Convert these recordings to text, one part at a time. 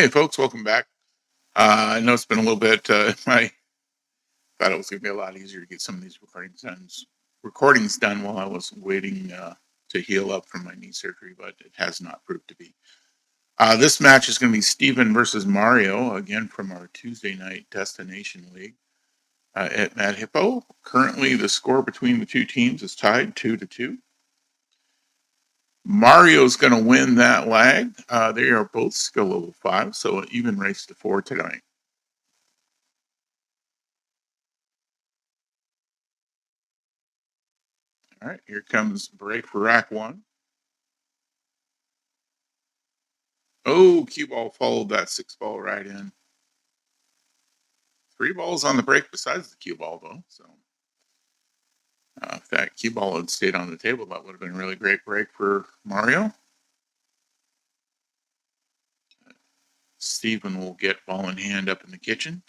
Hey, folks, welcome back. I know it's been a little bit. I thought it was going to be a lot easier to get some of these recordings done while I was waiting to heal up from my knee surgery, but it has not proved to be. This match is going to be Steven versus Mario, again from our Tuesday night Destination League at Mad Hippo. Currently, the score between the two teams is tied 2-2. Mario's going to win that leg. They are both skill level 5, so an even race to 4 tonight. All right, here comes break for rack 1. Oh, cue ball followed that 6 ball right in. 3 balls on the break besides the cue ball, though. So if that cue ball had stayed on the table, that would have been a really great break for Mario. Steven will get ball in hand up in the kitchen.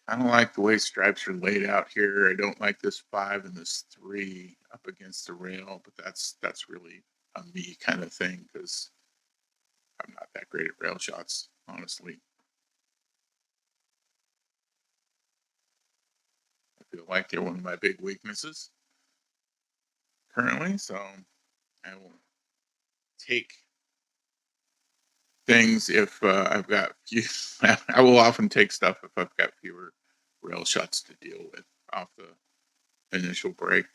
Kind of like the way stripes are laid out here. I don't like this 5 and this 3 up against the rail, but that's really a me kind of thing because I'm not that great at rail shots, honestly. I feel like they're one of my big weaknesses currently, so I will take things if I've got few. I will often take stuff if I've got fewer rail shots to deal with off the initial break.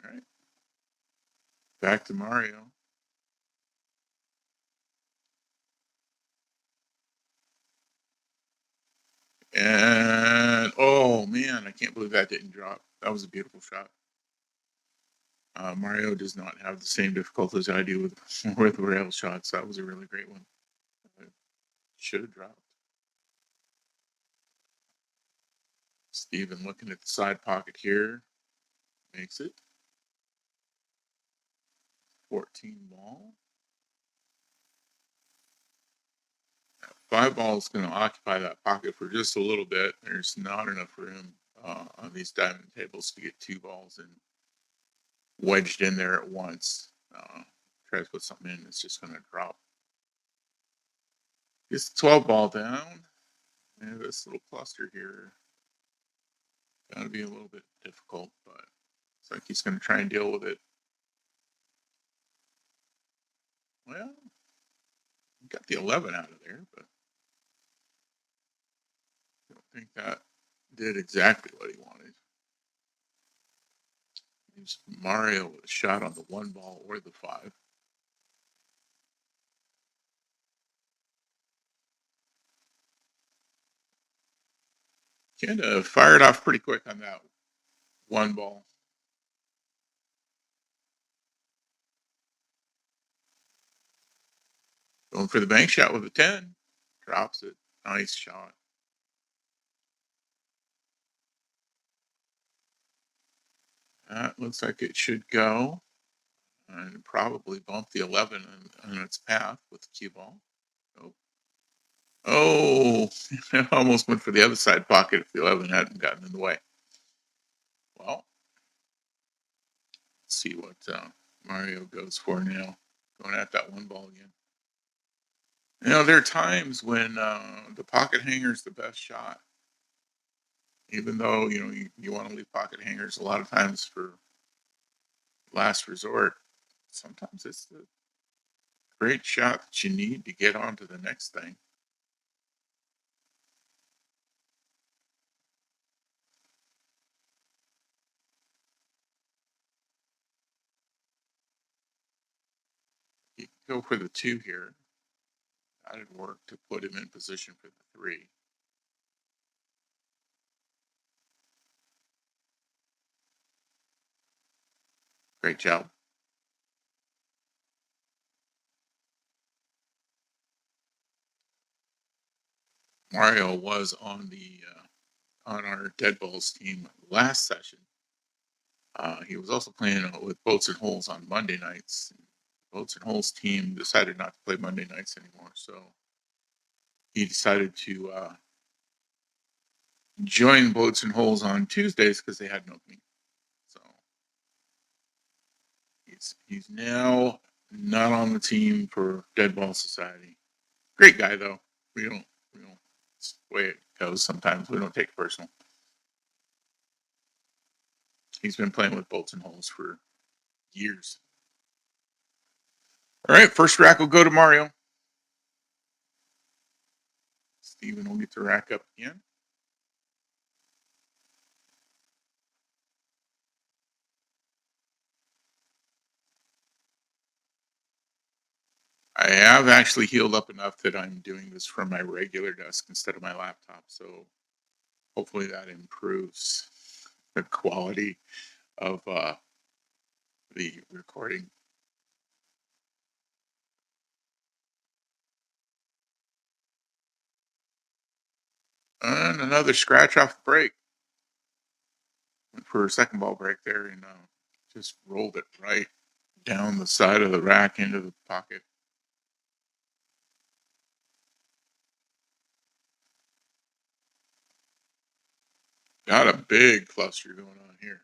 All right, back to Mario. And oh man, I can't believe that didn't drop. That was a beautiful shot. Mario does not have the same difficulties I do with with rail shots. That was a really great one. It should have dropped. Steven looking at the side pocket here. Makes it 14 ball. 5 ball is going to occupy that pocket for just a little bit. There's not enough room on these diamond tables to get 2 balls in wedged in there at once. Try to put something in, it's just going to drop. Gets the 12 ball down. And this little cluster here going to be a little bit difficult, but it's like he's going to try and deal with it. Well, got the 11 out of there, but I don't think that did exactly what he wanted. Here's Mario with a shot on the 1 ball or the 5. Kind of fired off pretty quick on that 1 ball. Going for the bank shot with a 10. Drops it. Nice shot. That looks like it should go. And probably bump the 11 on its path with the cue ball. Oh, oh, almost went for the other side pocket if the 11 hadn't gotten in the way. Well, let's see what Mario goes for now. Going at that 1 ball again. There are times when the pocket hanger is the best shot. Even though, you want to leave pocket hangers a lot of times for last resort, sometimes it's the great shot that you need to get on to the next thing. You can go for the 2 here. That'd work to put him in position for the 3. Great job. Mario was on our Dead Balls team last session. He was also playing with Boats and Holes on Monday nights. Boats and Holes team decided not to play Monday nights anymore, so he decided to join Boats and Holes on Tuesdays because they had no meet. So he's now not on the team for Dead Ball Society. Great guy though. We don't. It's the way it goes. Sometimes we don't take it personal. He's been playing with Bolts and Holes for years. All right, first rack will go to Mario. Steven will get to rack up again. I have actually healed up enough that I'm doing this from my regular desk instead of my laptop. So hopefully that improves the quality of the recording. And another scratch off the break. Went for a second ball break there and just rolled it right down the side of the rack into the pocket. Got a big cluster going on here.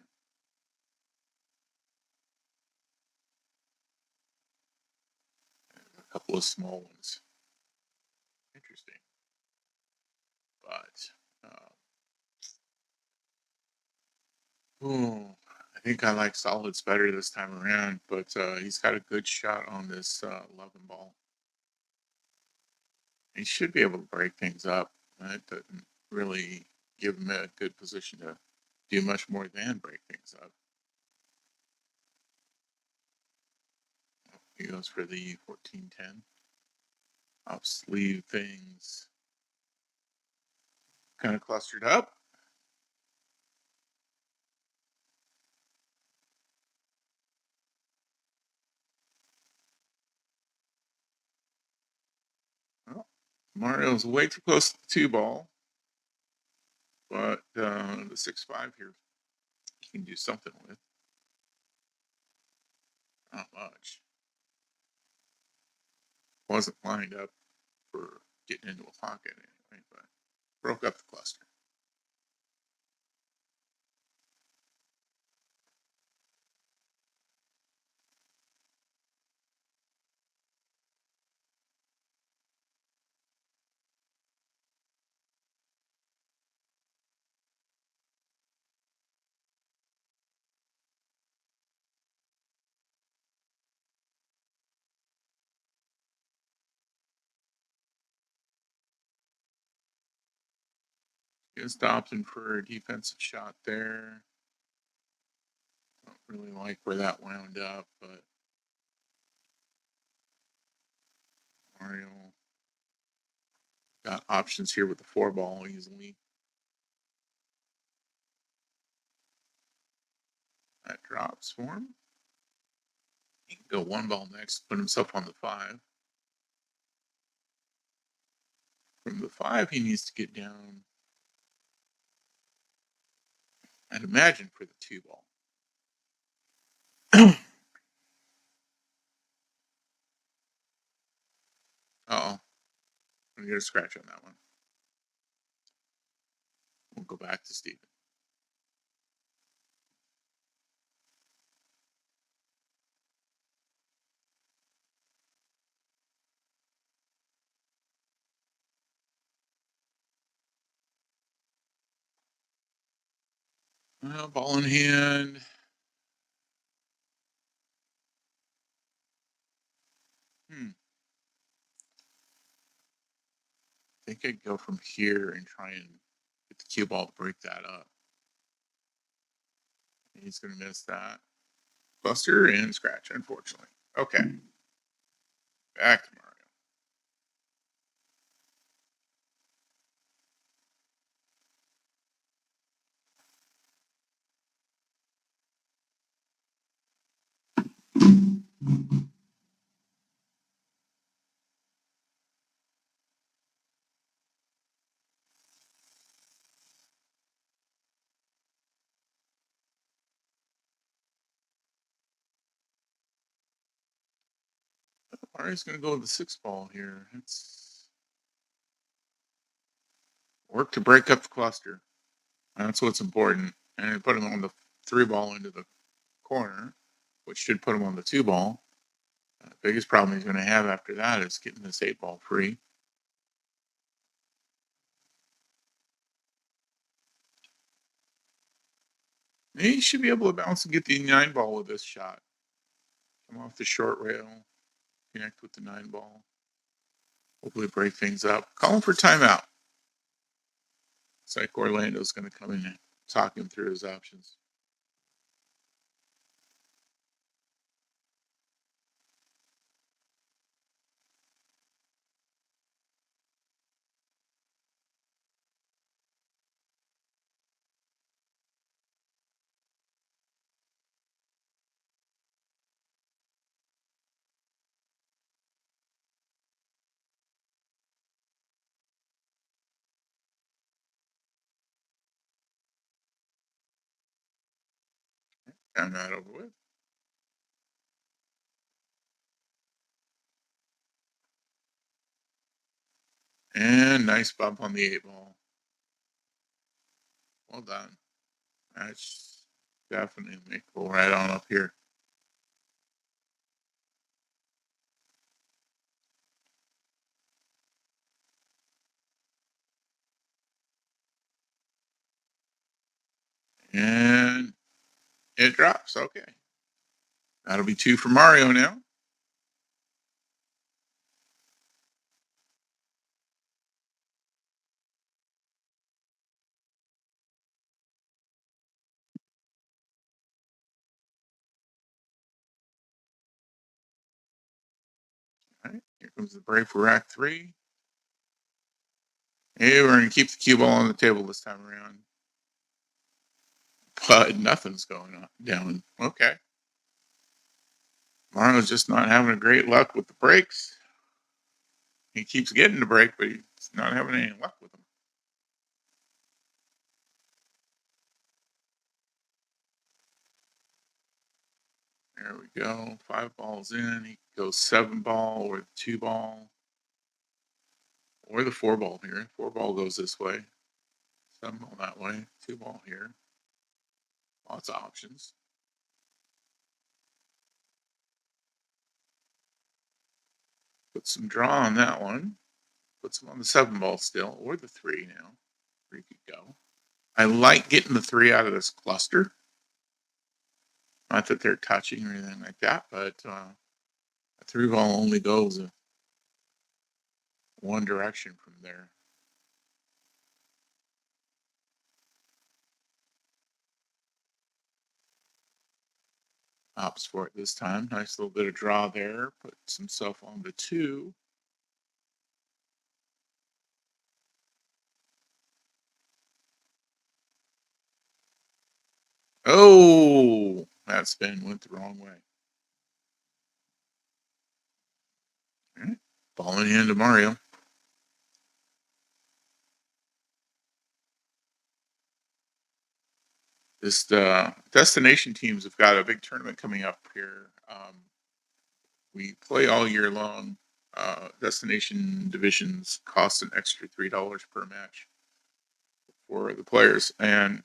A couple of small ones. Interesting. But ooh, I think I like solids better this time around. But he's got a good shot on this 11 ball. He should be able to break things up. That doesn't really give him a good position to do much more than break things up. He goes for the 14-10. Off sleeve things kind of clustered up. Well, Mario's way too close to the two ball, but the 6-5 here he can do something with. Not much. Wasn't lined up for getting into a pocket anyway, but broke up the cluster. Just opting for a defensive shot there. Don't really like where that wound up, but Mario got options here with the 4 ball easily. That drops for him. He can go 1 ball next, put himself on the 5. From the 5, he needs to get down, I'd imagine, for the 2 ball. Uh-oh. I'm going to get a scratch on that one. We'll go back to Steven. Ball in hand. I think I'd go from here and try and get the cue ball, break that up. He's going to miss that. Buster and scratch, unfortunately. Okay. Back to Mario. Mario's going to go with the 6 ball here. It's Work to break up the cluster. That's what's important. And put him on the three ball into the corner, which should put him on the two ball. Biggest problem he's going to have after that is getting this eight ball free. He should be able to bounce and get the nine ball with this shot. Come off the short rail, connect with the nine ball. Hopefully break things up. Call him for timeout. It's like Orlando's going to come in and talk him through his options. And that over with. And nice bump on the eight ball. Well done. That's definitely makeable right on up here. And it drops. Okay. That'll be two for Mario now. All right. Here comes the break for rack three. Hey, we're going to keep the cue ball on the table this time around. But nothing's going on down. Okay. Mario's just not having a great luck with the breaks. He keeps getting the break, but he's not having any luck with them. There we go. Five balls in. He goes seven ball or the two ball or the four ball here. Four ball goes this way. Seven ball that way. Two ball here. Lots of options. Put some draw on that one. Put some on the seven ball still or the three now. Three could go. I like getting the three out of this cluster. Not that they're touching or anything like that, but a three ball only goes one direction from there. Opts for it this time. Nice little bit of draw there. Puts himself on the two. Oh, that spin went the wrong way. All right. Ball in the end to Mario. This destination teams have got a big tournament coming up here. We play all year long. Destination divisions cost an extra $3 per match for the players, and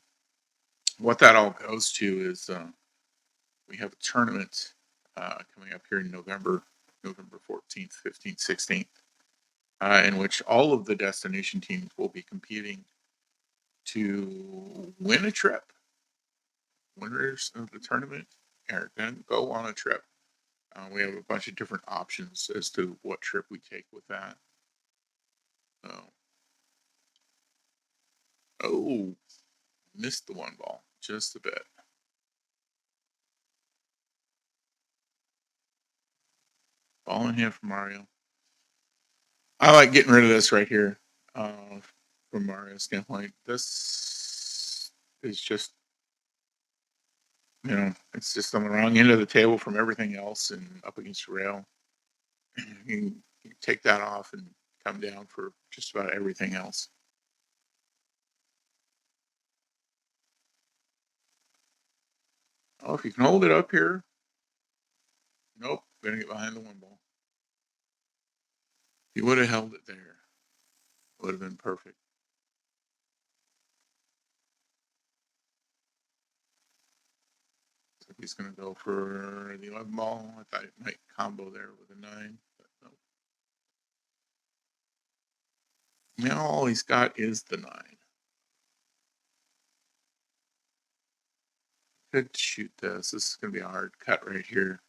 what that all goes to is we have a tournament coming up here in November 14th, 15th, 16th, in which all of the destination teams will be competing to win a trip. Winners of the tournament are going to go on a trip. We have a bunch of different options as to what trip we take with that. Uh, oh, missed the one ball just a bit. Ball in hand for Mario. I like getting rid of this right here from Mario's standpoint. This is just, it's just on the wrong end of the table from everything else and up against the rail. You take that off and come down for just about everything else. Oh, if you can hold it up here. Nope, gonna get behind the one ball. If you would have held it there, it would have been perfect. He's going to go for the 11 ball. I thought it might combo there with a 9. But no. Now all he's got is the 9. Could shoot this. This is going to be a hard cut right here.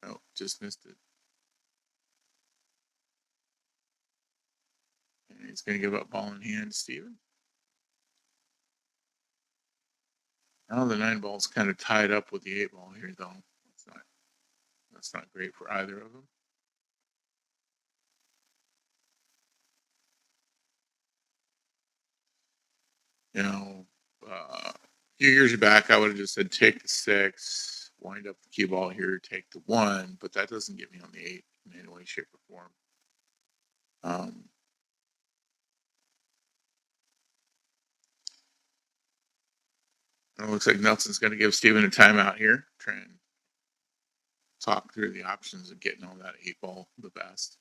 Oh, just missed it. And he's going to give up ball in hand to Steven. Now the 9 ball's kind of tied up with the 8 ball here, though. That's not great for either of them. You know, a few years back, I would have just said take the 6, wind up the cue ball here, take the 1, but that doesn't get me on the 8 in any way, shape, or form. It looks like Nelson's going to give Steven a timeout here, try and talk through the options of getting on that 8 ball the best.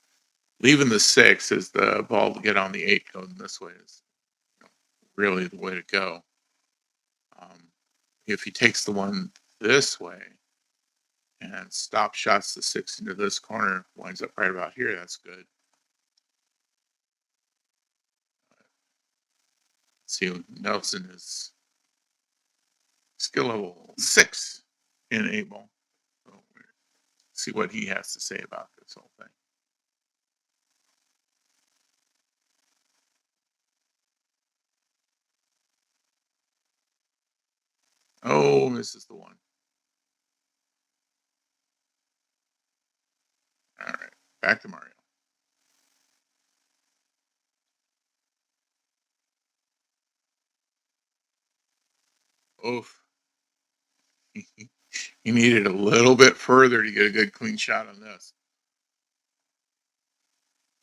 Leaving the 6 is the ball to get on the 8 going this way is really the way to go. If he takes the 1 this way and stop shots the 6 into this corner, winds up right about here, that's good. See, Nelson is skill level 6 in 8 ball. So see what he has to say about this whole thing. Oh, this is the 1. All right, back to Mario. Oof. He needed a little bit further to get a good clean shot on this.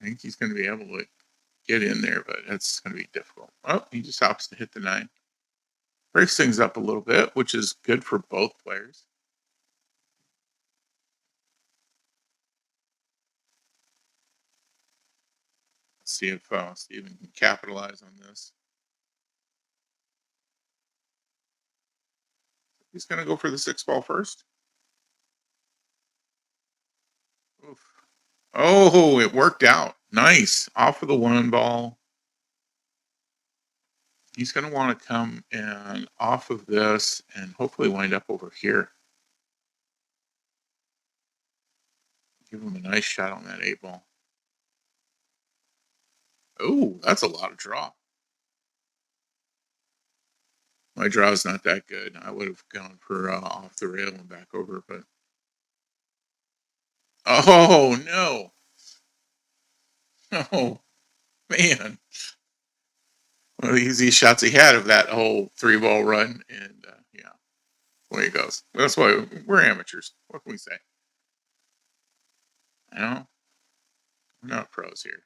I think he's going to be able to get in there, but it's going to be difficult. Oh, he just opts to hit the 9. Breaks things up a little bit, which is good for both players. Let's see if Steven can capitalize on this. He's going to go for the 6 ball first. Oof. Oh, it worked out. Nice. Off of the 1 ball. He's going to want to come and off of this and hopefully wind up over here. Give him a nice shot on that 8 ball. Oh, that's a lot of draw. My draw is not that good. I would have gone for off the rail and back over, but oh no, oh man, one of the easiest shots he had of that whole 3 ball run, and yeah, away he goes. That's why we're amateurs. What can we say? You know, we're not pros here.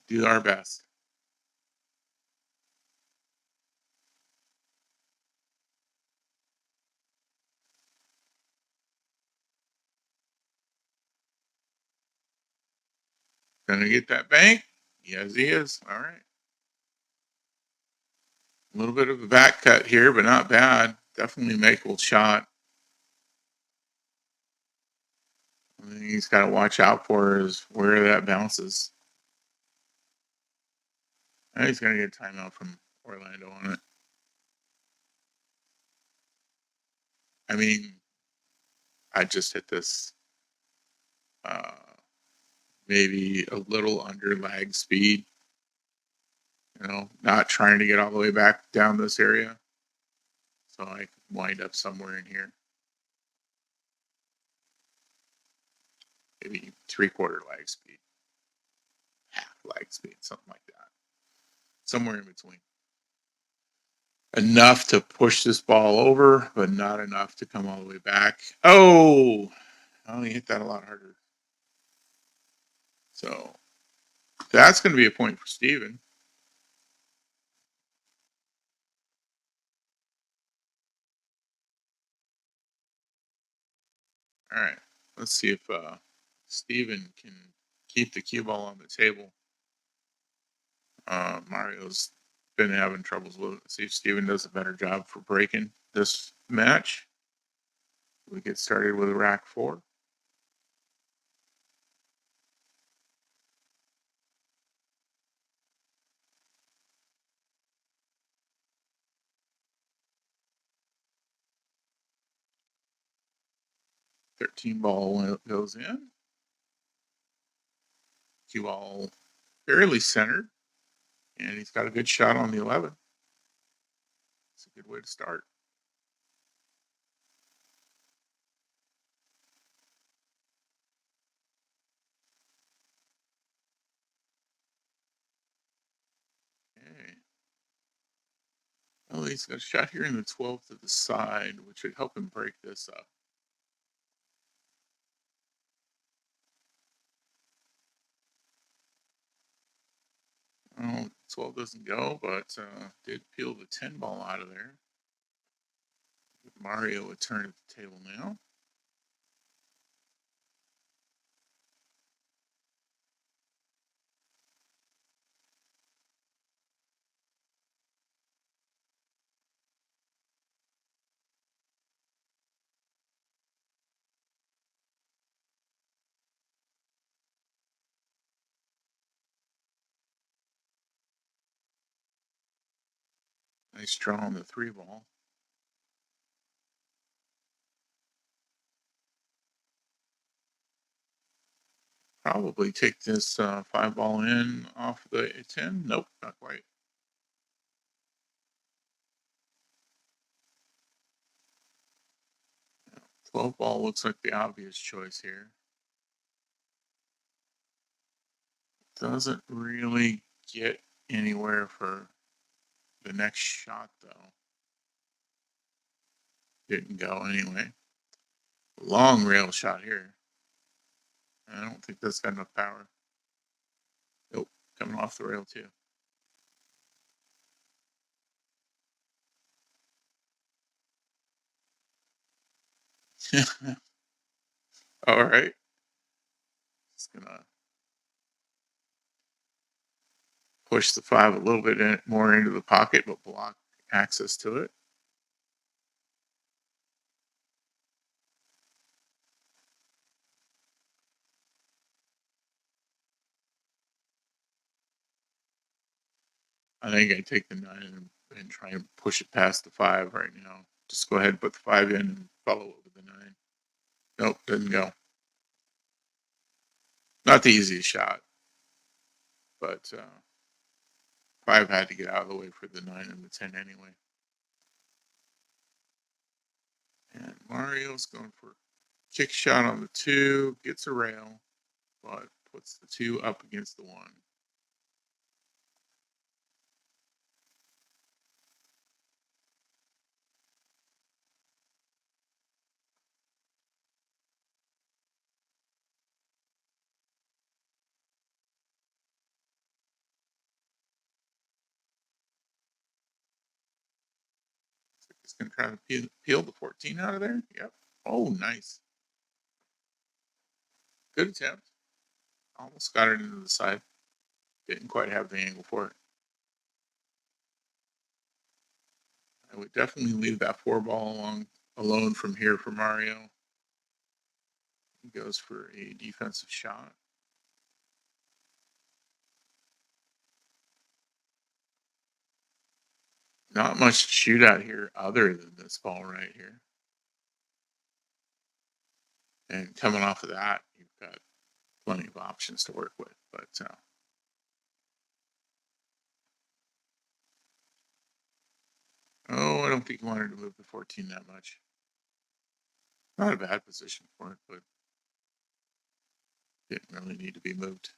Do our best. Gonna get that bank? Yes, he is. All right. A little bit of a back cut here, but not bad. Definitely makeable shot. I think he's got to watch out for is where that bounces. He's going to get a timeout from Orlando on it. I mean, I just hit this uh, maybe a little under lag speed, not trying to get all the way back down this area. So I could wind up somewhere in here. Maybe 3/4 lag speed, half lag speed, something like that. Somewhere in between. Enough to push this ball over, but not enough to come all the way back. Oh, I only hit that a lot harder. So that's going to be a point for Steven. All right. Let's see if Steven can keep the cue ball on the table. Mario's been having troubles with it. See if Steven does a better job for breaking this match. We get started with rack 4. 13 ball when it goes in. Cue ball fairly centered, and he's got a good shot on the 11. It's a good way to start. Okay. Well, he's got a shot here in the 12th to the side, which would help him break this up. Oh, 12 doesn't go, but did peel the 10 ball out of there. Mario would turn at the table now. Nice draw on the 3 ball. Probably take this 5 ball in off the 10. Nope, not quite. 12 ball looks like the obvious choice here. Doesn't really get anywhere for the next shot, though. Didn't go anyway. Long rail shot here. I don't think that's got enough power. Nope, coming off the rail, too. All right. Just gonna push the 5 a little bit more into the pocket, but block access to it. I think I take the 9 and try and push it past the 5 right now. Just go ahead and put the 5 in and follow it with the 9. Nope, didn't go. Not the easiest shot, but 5 had to get out of the way for the 9 and the 10 anyway. And Mario's going for a kick shot on the 2, gets a rail, but puts the 2 up against the 1. He's going to try to peel the 14 out of there. Yep. Oh, nice. Good attempt. Almost got it into the side. Didn't quite have the angle for it. I would definitely leave that 4 ball alone from here for Mario. He goes for a defensive shot. Not much to shoot at here other than this ball right here. And coming off of that, you've got plenty of options to work with. But I don't think he wanted to move the 14 that much. Not a bad position for it, but didn't really need to be moved.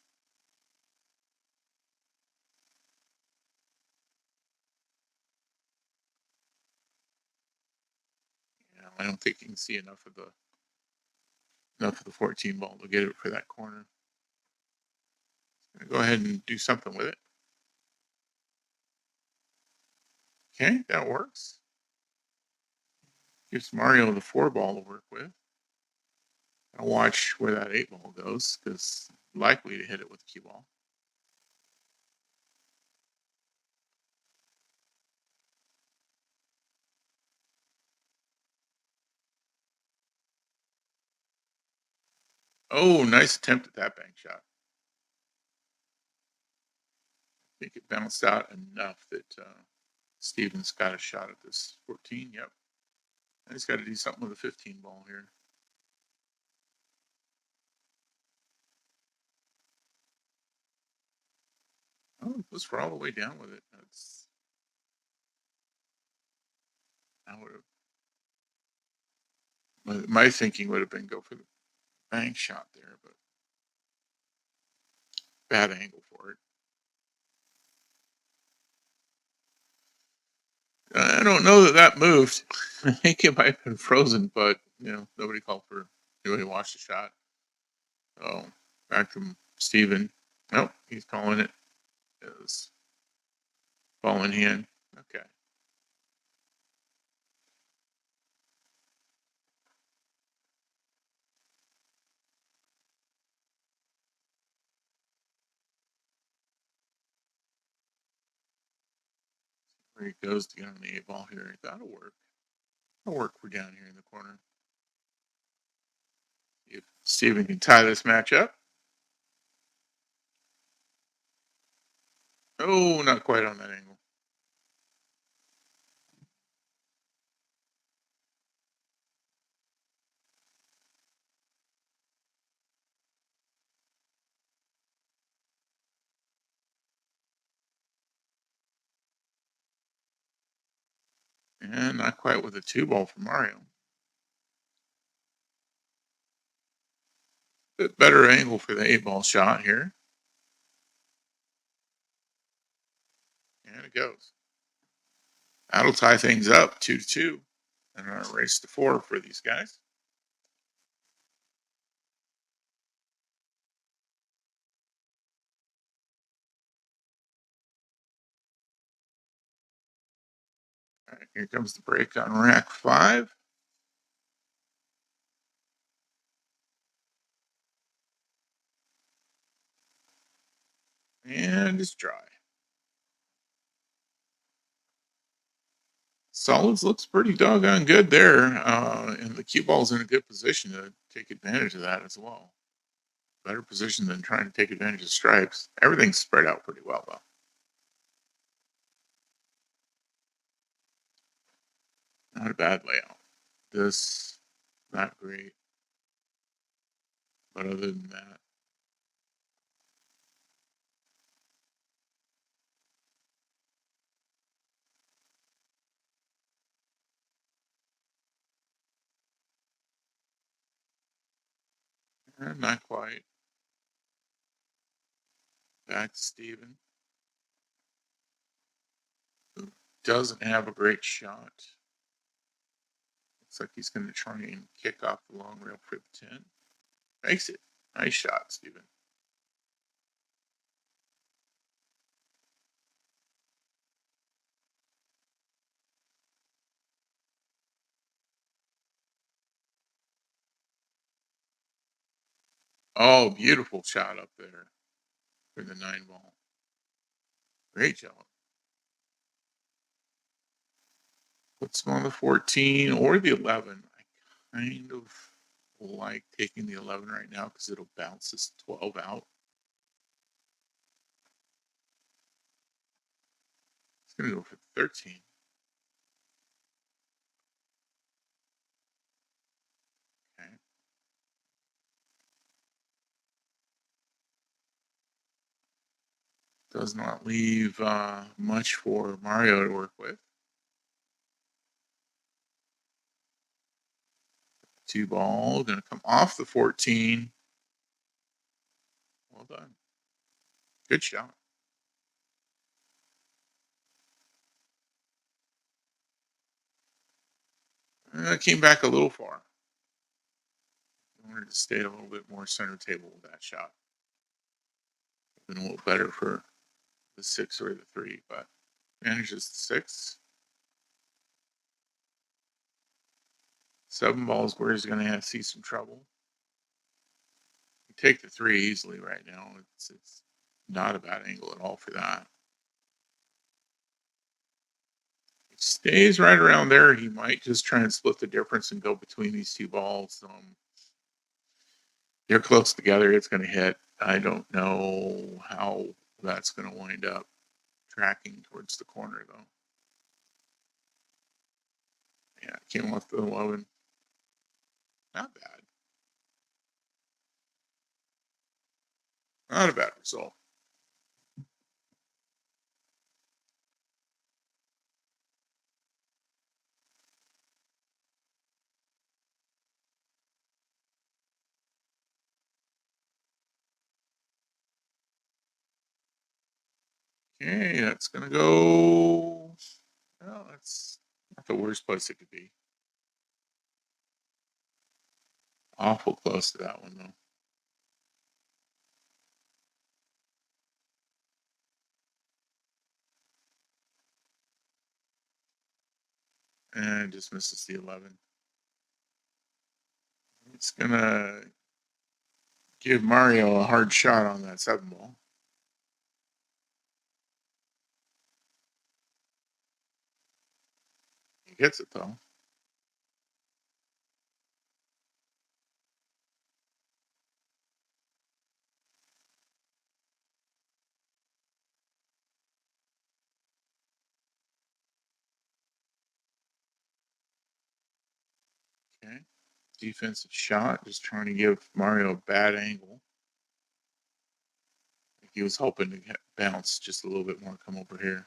I don't think you can see enough of the 14 ball to get it for that corner. Gonna go ahead and do something with it. Okay, that works. Gives Mario the 4 ball to work with. I'll watch where that 8 ball goes because likely to hit it with the cue ball. Oh, nice attempt at that bank shot. I think it bounced out enough that Stevens got a shot at this 14. Yep. And he's got to do something with a 15 ball here. Oh, it was for all the way down with it. That's I would have. My thinking would have been go for the bank shot there, but bad angle for it. I don't know that that moved. I think it might have been frozen, but nobody called for. Nobody watched the shot. Oh, back to Steven. Nope, he's calling it. It was falling in. Okay. Where he goes to get on the eight ball here. That'll work. That'll work for down here in the corner. If Steven can tie this match up. Oh, not quite on that angle. And not quite with a two ball for Mario. Bit better angle for the eight ball shot here. And it goes. That'll tie things up 2-2. And a race to four for these guys. All right, here comes the break on rack five. And it's dry. Solids looks pretty doggone good there. And the cue ball's in a good position to take advantage of that as well. Better position than trying to take advantage of stripes. Everything's spread out pretty well, though. Not a bad layout. This, not great. But other than that, not quite. Back to Steven, who doesn't have a great shot. Looks like he's going to try and kick off the long rail for the 10. Makes it. Nice shot, Steven. Oh, beautiful shot up there for the 9 ball. Great job. Puts him on the 14 or the 11. I kind of like taking the 11 right now because it'll bounce this 12 out. It's going to go for 13. Okay. Does not leave much for Mario to work with. 2 ball, going to come off the 14. Well done. Good shot. Came back a little far. I wanted to stay a little bit more center table with that shot. Been a little better for the 6 or the 3, but manages the 6. 7 balls where he's going to see some trouble. You take the 3 easily right now. It's not a bad angle at all for that. He stays right around there. He might just try and split the difference and go between these 2 balls. They're close together. It's going to hit. I don't know how that's going to wind up tracking towards the corner, though. Yeah, it came off the 11. Not bad. Not a bad result. Okay, that's going to go. Well, that's not the worst place it could be. Awful close to that one, though. And just misses the 11. It's going to give Mario a hard shot on that 7 ball. He gets it, though. Okay. Defensive shot, just trying to give Mario a bad angle. He was hoping to get bounce just a little bit more, come over here.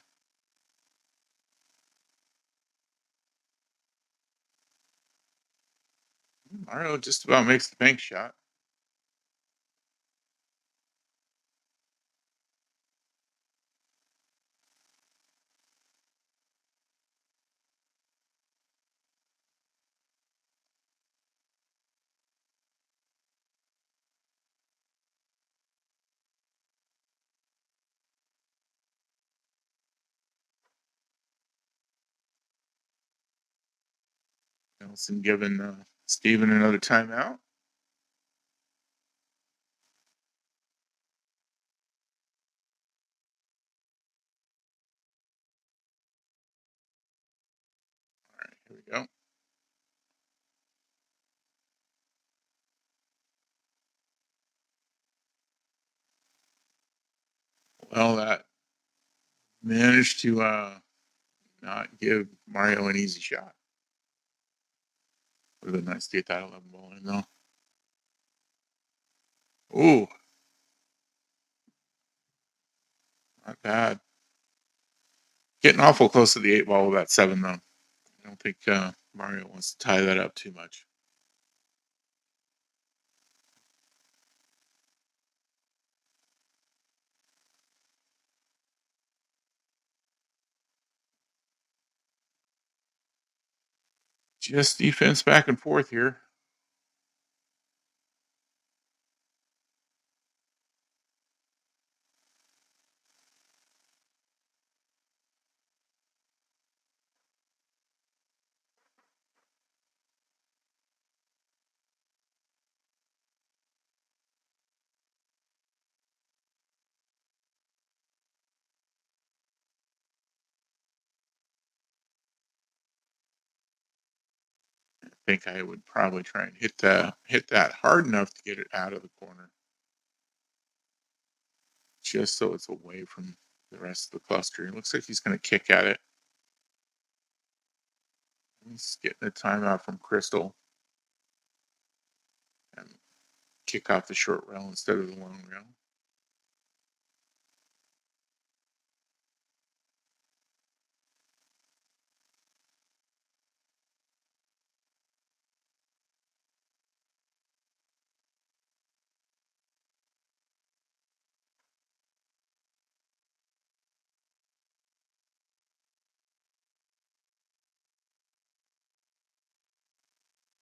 Mario just about makes the bank shot. Nelson giving Steven another timeout. All right, here we go. Well, that managed to not give Mario an easy shot. Would have been nice to get that 11 ball in, though. Ooh, not bad. Getting awful close to the 8 ball with that 7, though. I don't think Mario wants to tie that up too much. Just defense back and forth here. I think I would probably try and hit that hard enough to get it out of the corner, just so it's away from the rest of the cluster. It looks like he's going to kick at it. He's getting a timeout from Crystal and kick off the short rail instead of the long rail.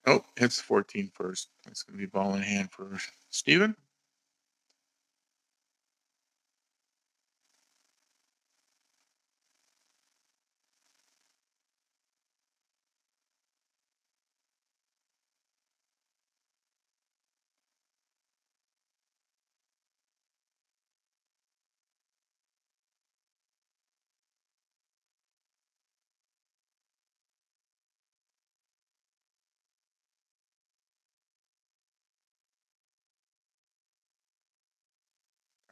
Oh, hits 14 first. That's going to be ball in hand for Steven.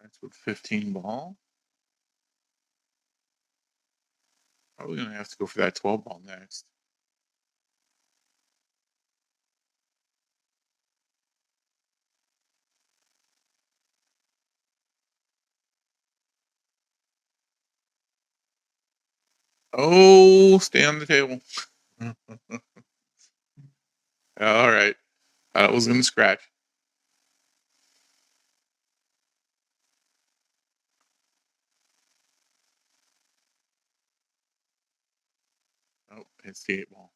That's with 15 ball. Probably gonna have to go for that 12 ball next. Oh, stay on the table. All right. That was gonna scratch. Oh, it's the 8 ball.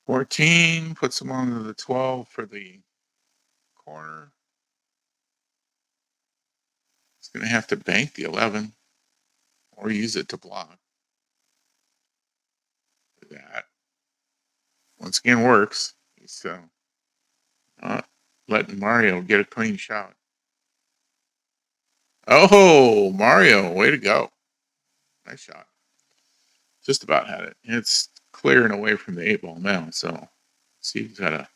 14 puts him on the 12 for the corner. He's gonna have to bank the 11 or use it to block. That once again works. He's not letting Mario get a clean shot. Oh, Mario, way to go. Nice shot. Just about had it. It's clearing away from the 8 ball now. So see, he's got to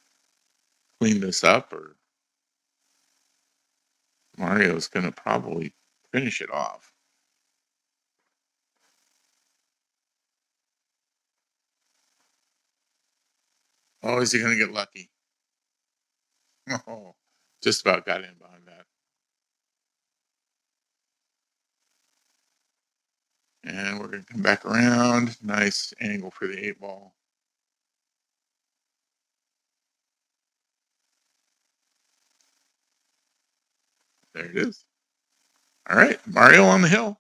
clean this up, or Mario's going to probably finish it off. Oh, is he going to get lucky? Oh, just about got in behind that. And we're going to come back around. Nice angle for the 8 ball. There it is. All right, Mario on the hill.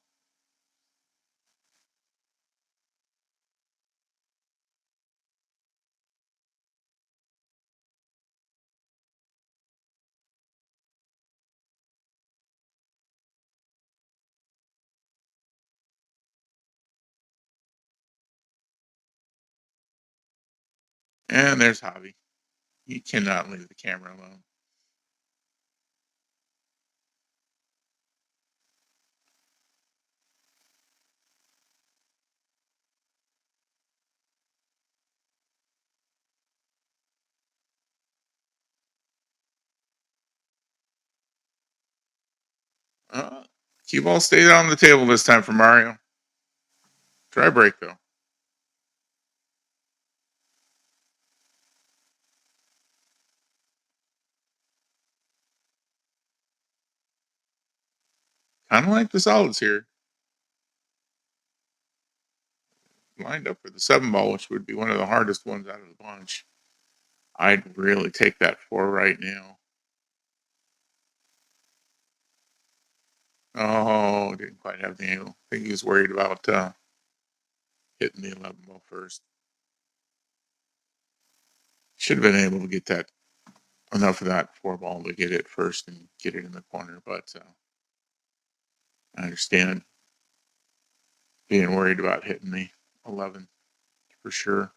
And there's Javi. He cannot leave the camera alone. Uh, Cue ball stayed on the table this time for Mario. Try break though. Kind of like the solids here. Lined up for the 7 ball, which would be one of the hardest ones out of the bunch. I'd really take that 4 right now. Oh, didn't quite have the angle. I think he was worried about hitting the 11 ball first. Should have been able to get that enough of that 4 ball to get it first and get it in the corner. But I understand being worried about hitting the 11 for sure.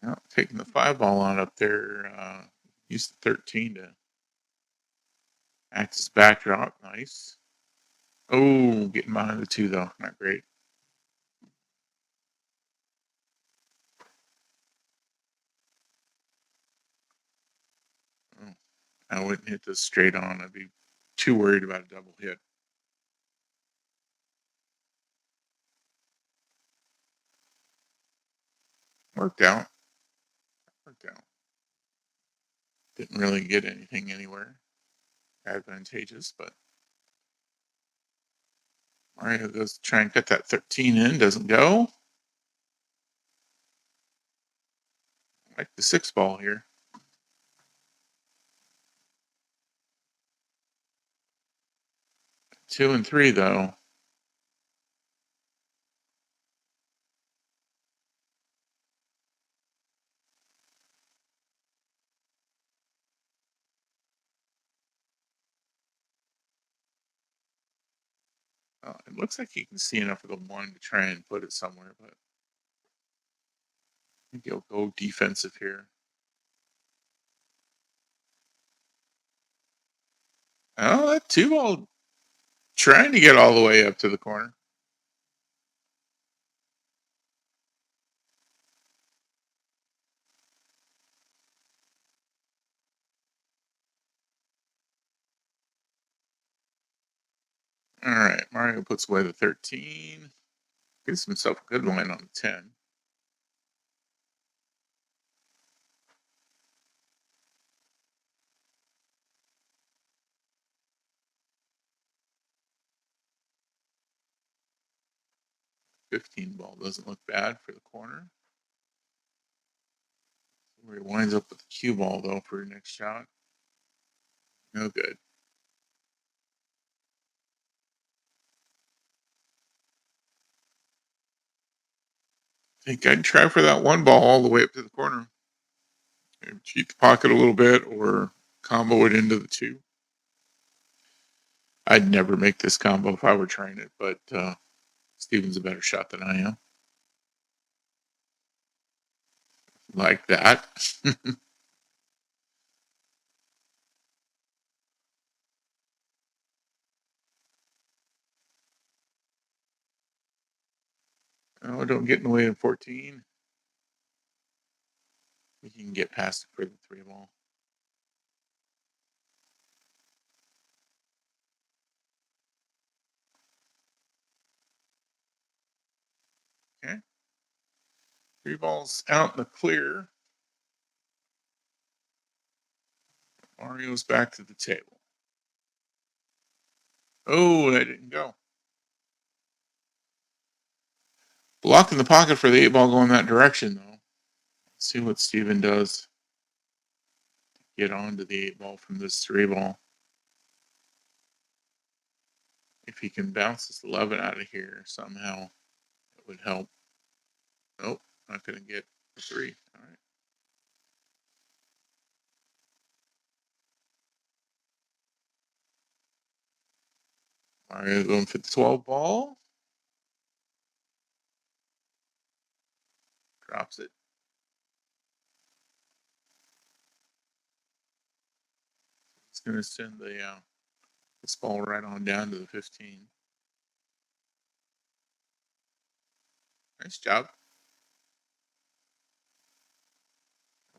Yeah, taking the 5 ball on up there, used the 13 to act as backdrop. Nice. Oh, getting behind the 2 though. Not great. Oh, I wouldn't hit this straight on. I'd be too worried about a double hit. Worked out. Worked out. Didn't really get anything anywhere advantageous, but Mario goes to try and get that 13 in. Doesn't go. Like the 6 ball here. 2 and 3 though. It looks like he can see enough of the one to try and put it somewhere, but I think he'll go defensive here. Oh, that two ball trying to get all the way up to the corner. All right, Mario puts away the 13. Gives himself a good line on the 10. 15 ball doesn't look bad for the corner. Where he winds up with the cue ball, though, for your next shot. No good. I think I'd try for that one ball all the way up to the corner. Maybe cheat the pocket a little bit or combo it into the two. I'd never make this combo if I were trying it, but Steven's a better shot than I am. Like that. Oh, don't get in the way of 14. We can get past it for the three ball. Okay. Three balls out in the clear. Mario's back to the table. Oh, that didn't go. Blocking the pocket for the eight ball going that direction, though. Let's see what Steven does. Get onto the eight ball from this three ball. If he can bounce this 11 out of here somehow, it would help. Nope, not going to get the three. All right. Mario going for the 12 ball. Drops it. He's going to send this ball right on down to the 15. Nice job.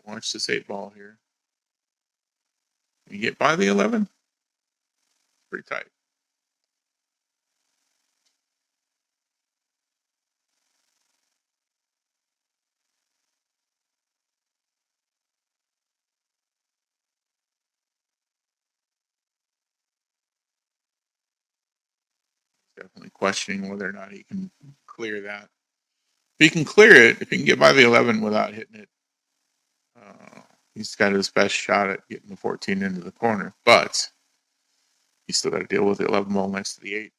Watch this eight ball here. You get by the 11? Pretty tight. Definitely questioning whether or not he can clear that. If he can clear it, if he can get by the 11 without hitting it, uh, he's got his best shot at getting the 14 into the corner. But he's still got to deal with the 11 ball next to the 8.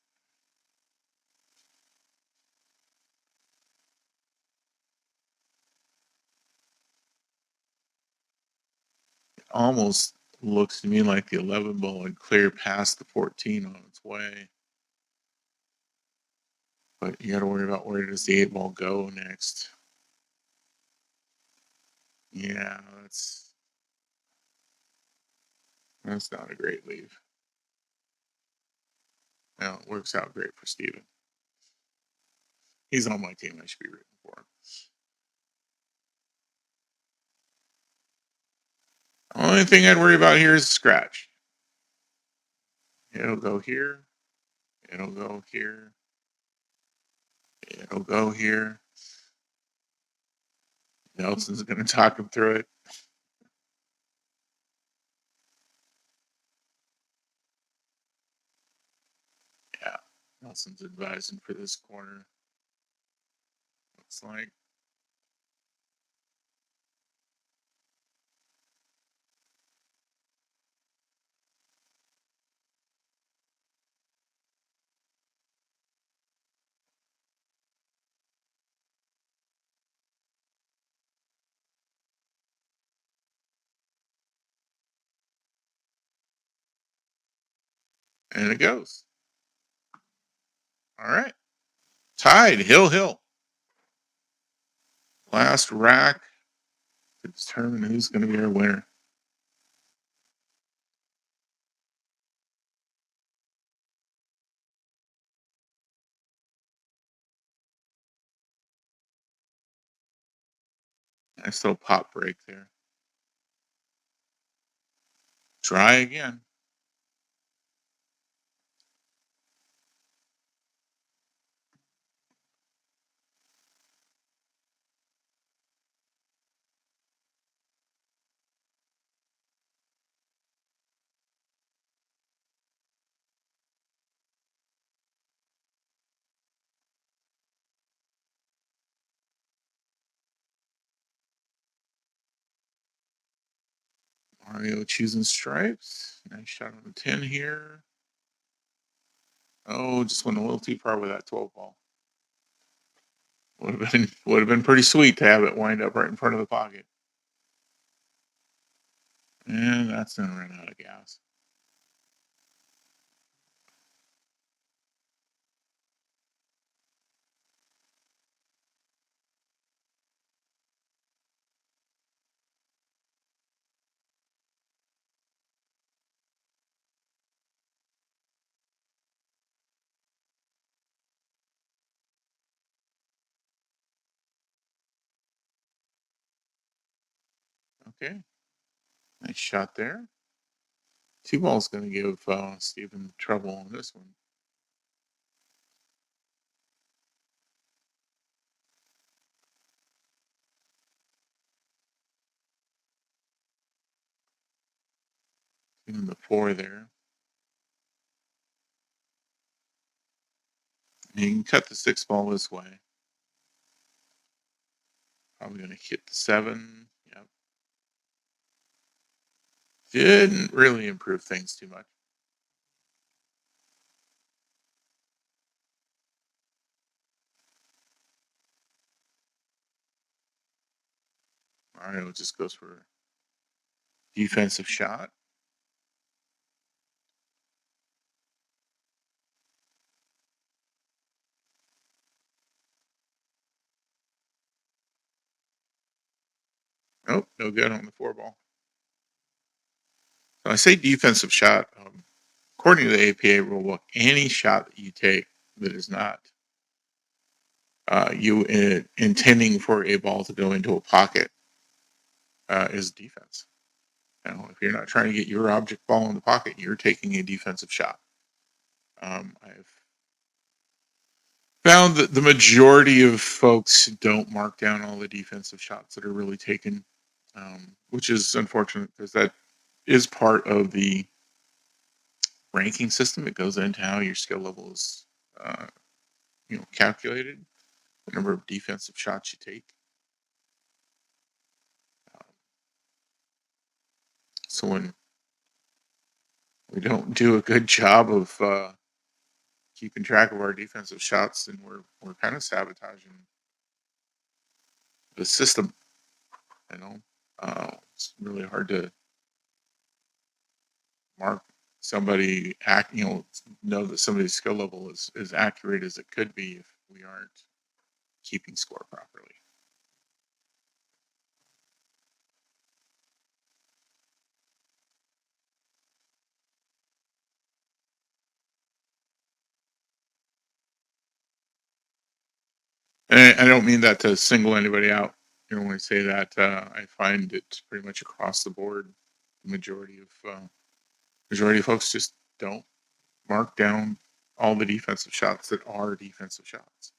It almost looks to me like the 11 ball would clear past the 14 on its way. But you got to worry about where does the 8 ball go next. Yeah, that's not a great leave. Well, it works out great for Steven. He's on my team. I should be rooting for him. Only thing I'd worry about here is scratch. It'll go here. It'll go here. It'll go here. Nelson's going to talk him through it. Yeah. Nelson's advising for this corner. Looks like. And it goes. All right. Tied. Hill hill. Last rack to determine who's going to be our winner. Nice little pop break there. Try again. Mario choosing stripes. Nice shot on the 10 here. Oh, just went a little too far with that 12 ball. Would have been pretty sweet to have it wind up right in front of the pocket. And that's gonna run out of gas. Okay, nice shot there. Two ball's gonna give Steven trouble on this one. Even the 4 there. And you can cut the 6 ball this way. Probably gonna hit the 7. Yep. Didn't really improve things too much. Mario just goes for defensive shot. Nope, no good on the 4 ball. So I say defensive shot. According to the APA rulebook, any shot that you take that is not you intending for a ball to go into a pocket is defense. If you're not trying to get your object ball in the pocket, you're taking a defensive shot. I've found that the majority of folks don't mark down all the defensive shots that are really taken, which is unfortunate because that is part of the ranking system. It goes into how your skill level is, uh, calculated. The number of defensive shots you take. Um, so when we don't do a good job of keeping track of our defensive shots, then we're kind of sabotaging the system. It's really hard to mark somebody know that somebody's skill level is as accurate as it could be if we aren't keeping score properly. And I don't mean that to single anybody out. When I say that, I find it pretty much across the board. The majority of folks just don't mark down all the defensive shots that are defensive shots.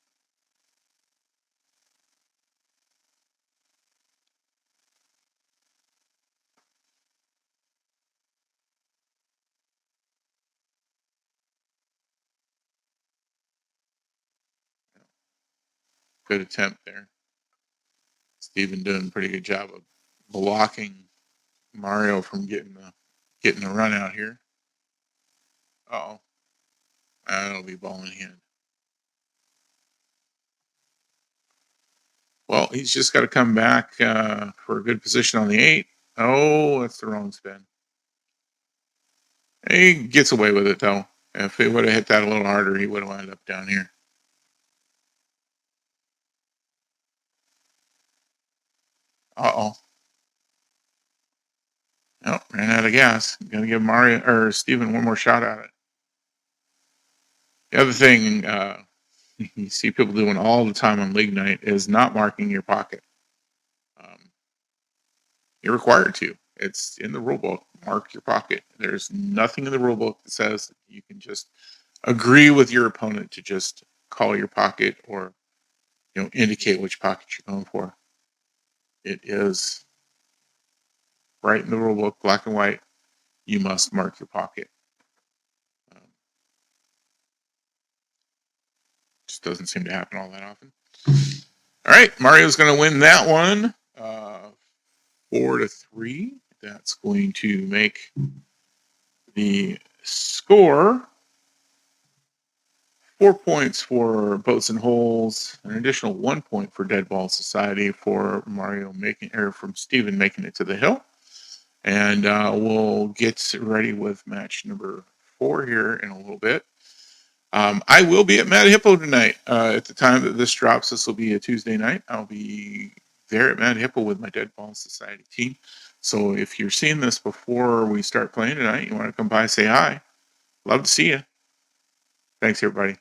Good attempt there. Steven doing a pretty good job of blocking Mario from getting a run out here. Oh, that'll be ball in hand. Well, he's just got to come back for a good position on the 8. Oh, that's the wrong spin. He gets away with it though. If he would have hit that a little harder, he would have wound up down here. Uh-oh. Oh, ran out of gas. Gonna give Mario or Steven one more shot at it. The other thing you see people doing all the time on league night is not marking your pocket. Um, you're required to. It's in the rule book. Mark your pocket. There's nothing in the rule book that says you can just agree with your opponent to just call your pocket or indicate which pocket you're going for. It is right in the rule book, black and white. You must mark your pocket. Um, just doesn't seem to happen all that often. All right, Mario's going to win that one, 4-3. That's going to make the score 4 points for Boats and Holes, an additional 1 point for Dead Ball Society for Mario making, or from Steven making it to the hill. And we'll get ready with match number 4 here in a little bit. I will be at Mad Hippo tonight. At the time that this drops, this will be a Tuesday night. I'll be there at Mad Hippo with my Dead Ball Society team. So if you're seeing this before we start playing tonight, you want to come by, say hi. Love to see you. Thanks, everybody.